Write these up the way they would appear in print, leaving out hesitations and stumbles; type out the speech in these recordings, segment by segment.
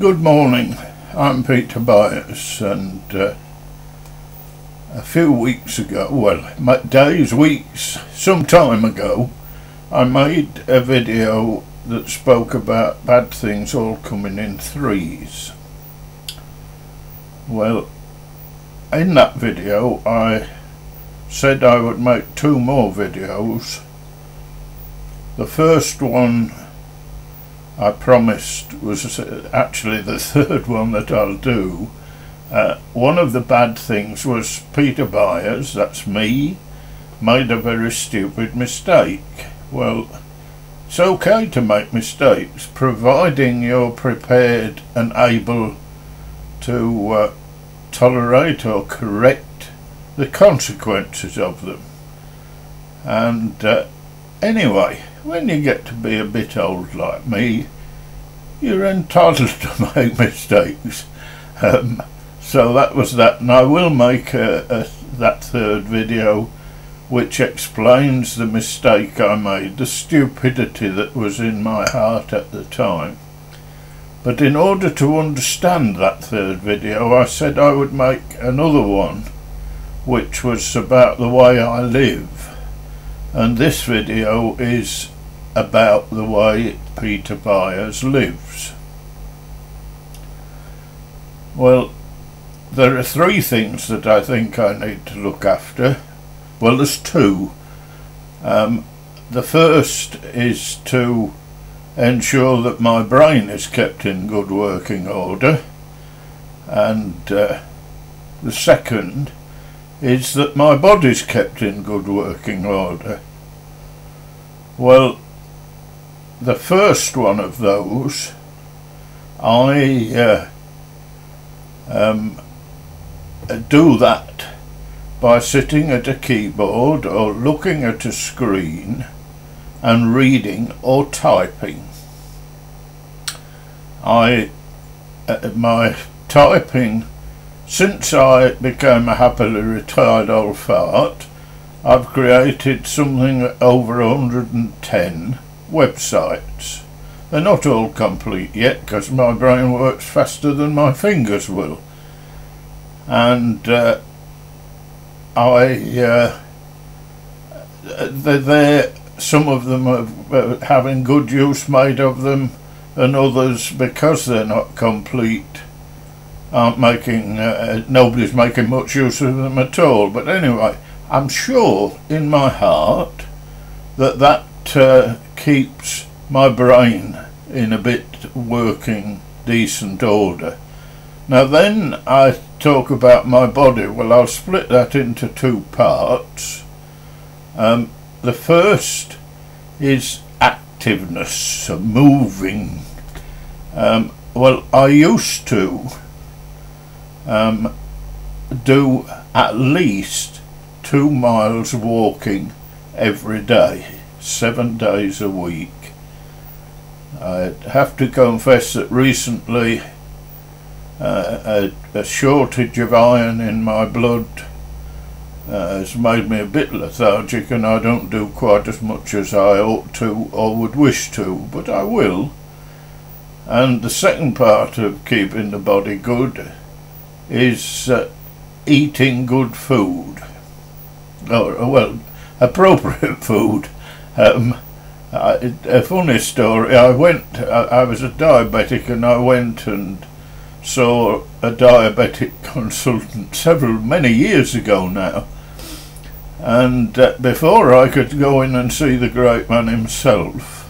Good morning, I'm Peter Byers, and a few weeks ago, weeks, some time ago, I made a video that spoke about bad things all coming in threes. Well, in that video I said I would make 2 more videos. The first one I promised was actually the 3rd one that I'll do. One of the bad things was Peter Byers, that's me, made a very stupid mistake. Well, it's okay to make mistakes, providing you're prepared and able to tolerate or correct the consequences of them. And anyway, when you get to be a bit old like me, you're entitled to make mistakes. So that was that, and I will make that 3rd video which explains the mistake I made, the stupidity that was in my heart at the time. But in order to understand that 3rd video, I said I would make another one which was about the way I live. And this video is about the way Peter Byers lives. Well, there are 3 things that I think I need to look after. Well, there's 2. The first is to ensure that my brain is kept in good working order, and the second is that my body's kept in good working order. Well, the first one of those, I do that by sitting at a keyboard or looking at a screen and reading or typing. My typing, since I became a happily retired old fart, I've created something over 110 websites. They're not all complete yet because my brain works faster than my fingers will. And some of them are having good use made of them, and others, because they're not complete, aren't making, nobody's making much use of them at all. But anyway, I'm sure in my heart that keeps my brain in a bit working decent order. Now then I talk about my body. Well, I'll split that into 2 parts. The first is activeness, so moving. Well, I used to do at least 2 miles walking every day, 7 days a week. I have to confess that recently a shortage of iron in my blood has made me a bit lethargic, and I don't do quite as much as I ought to or would wish to, but I will. And the second part of keeping the body good is eating good food, well, appropriate food. A funny story, I was a diabetic, and I went and saw a diabetic consultant many years ago now, and before I could go in and see the great man himself,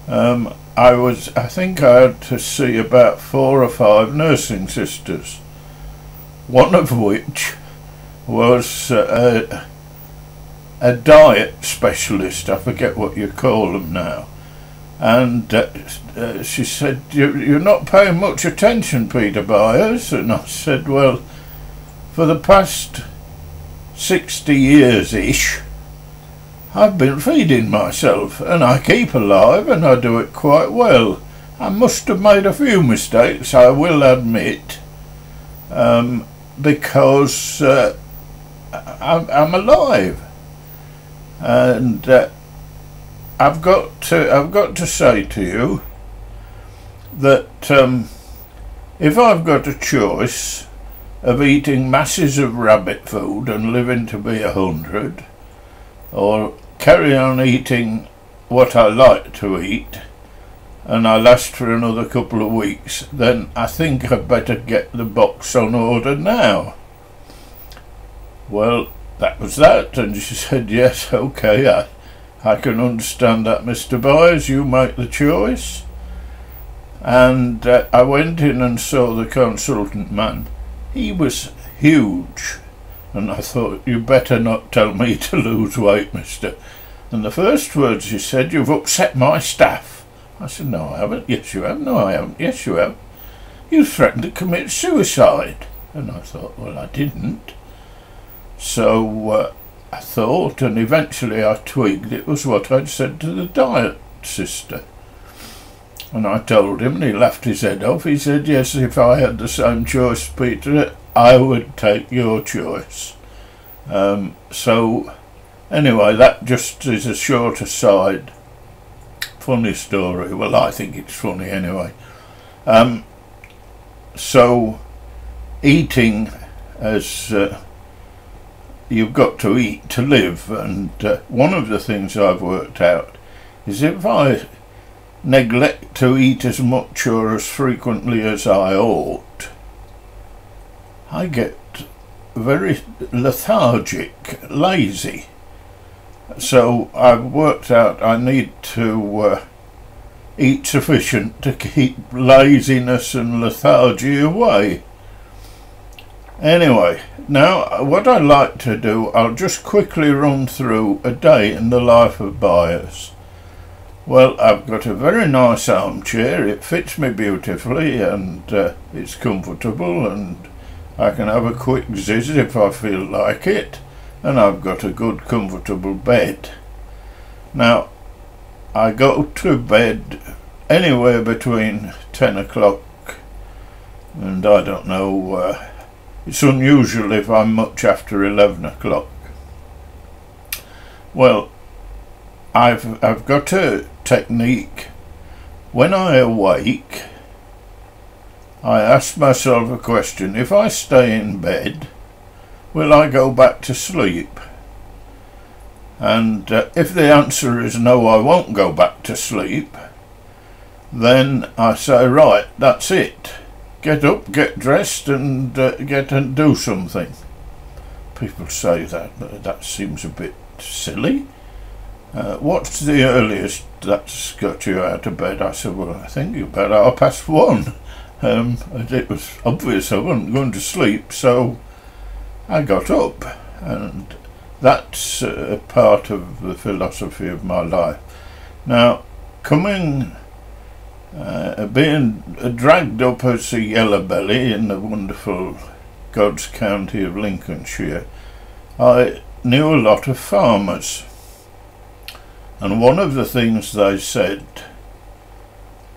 I think I had to see about 4 or 5 nursing sisters, one of which was a diet specialist. I forget what you call them now. And she said, you're not paying much attention, Peter Byers. And I said, well, for the past 60 years-ish, I've been feeding myself, and I keep alive, and I do it quite well. I must have made a few mistakes, I will admit, because I'm alive. And I've got to say to you that if I've got a choice of eating masses of rabbit food and living to be 100, or carry on eating what I like to eat and I last for another couple of weeks, then I think I'd better get the box on order now. Well, that was that, and she said, yes, okay, I can understand that, Mr. Byers, you make the choice. And I went in and saw the consultant man. He was huge, and I thought, you better not tell me to lose weight, mister. And the first words he said, you've upset my staff. I said, no, I haven't. Yes, you have. No, I haven't. Yes, you have. You threatened to commit suicide. And I thought, well, I didn't. So I thought, and eventually I twigged it was what I'd said to the diet sister. And I told him, and he laughed his head off. He said, yes, if I had the same choice, Peter, I would take your choice. So, anyway, that just is a short aside. Funny story. Well, I think it's funny anyway. So, eating, as you've got to eat to live, and one of the things I've worked out is if I neglect to eat as much or as frequently as I ought, I get very lethargic, lazy. So I've worked out I need to eat sufficient to keep laziness and lethargy away. Anyway, now what I like to do, I'll just quickly run through a day in the life of Byers. Well, I've got a very nice armchair. It fits me beautifully, and it's comfortable, and I can have a quick ziz if I feel like it, and I've got a good comfortable bed. Now, I go to bed anywhere between 10 o'clock and I don't know, it's unusual if I'm much after 11 o'clock. Well, I've got a technique. When I awake, I ask myself a question. If I stay in bed, will I go back to sleep? And if the answer is no, I won't go back to sleep, then I say, right, that's it. Get up, get dressed, and get and do something. People say that, but that seems a bit silly. What's the earliest that's got you out of bed? I said, well, I think about 1:30. It was obvious I wasn't going to sleep, so I got up, and that's a part of the philosophy of my life. Now, being dragged up as a yellow belly in the wonderful God's County of Lincolnshire, I knew a lot of farmers. And one of the things they said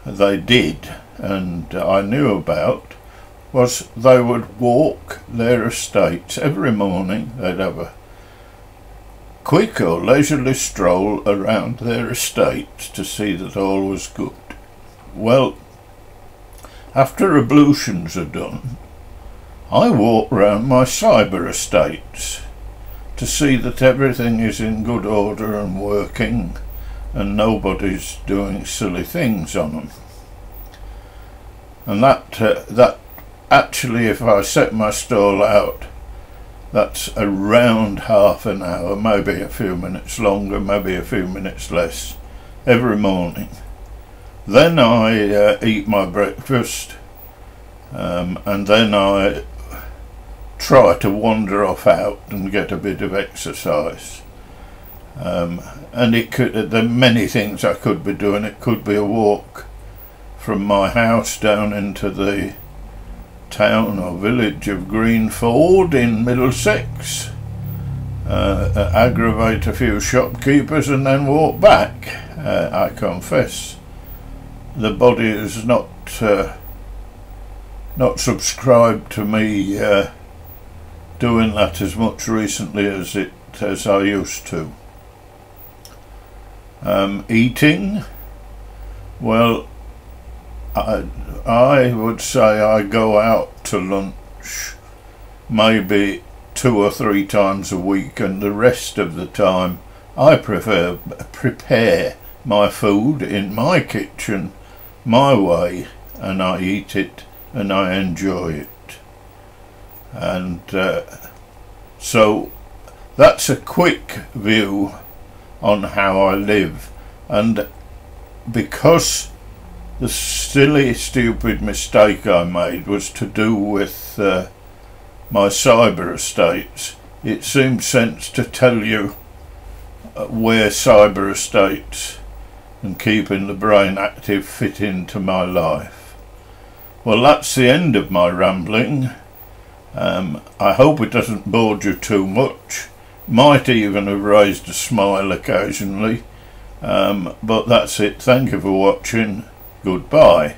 they did, and I knew about, was they would walk their estates every morning. They'd have a quick or leisurely stroll around their estates to see that all was good. Well, after ablutions are done, I walk round my cyber estates to see that everything is in good order and working, and nobody's doing silly things on them. And that actually, if I set my stall out, that's around half an hour, maybe a few minutes longer, maybe a few minutes less, every morning. Then I eat my breakfast, and then I try to wander off out and get a bit of exercise. And there are many things I could be doing. It could be a walk from my house down into the town or village of Greenford in Middlesex, aggravate a few shopkeepers, and then walk back. I confess the body is not subscribed to me doing that as much recently as I used to. Eating, well, I would say I go out to lunch maybe 2 or 3 times a week, and the rest of the time I prepare my food in my kitchen, my way, and I eat it and I enjoy it. And so that's a quick view on how I live. And because the silly, stupid mistake I made was to do with my cyber estates, it seemed sense to tell you where cyber estates and keeping the brain active fit into my life. Well, that's the end of my rambling. I hope it doesn't bore you too much. Might even have raised a smile occasionally. But that's it. Thank you for watching. Goodbye.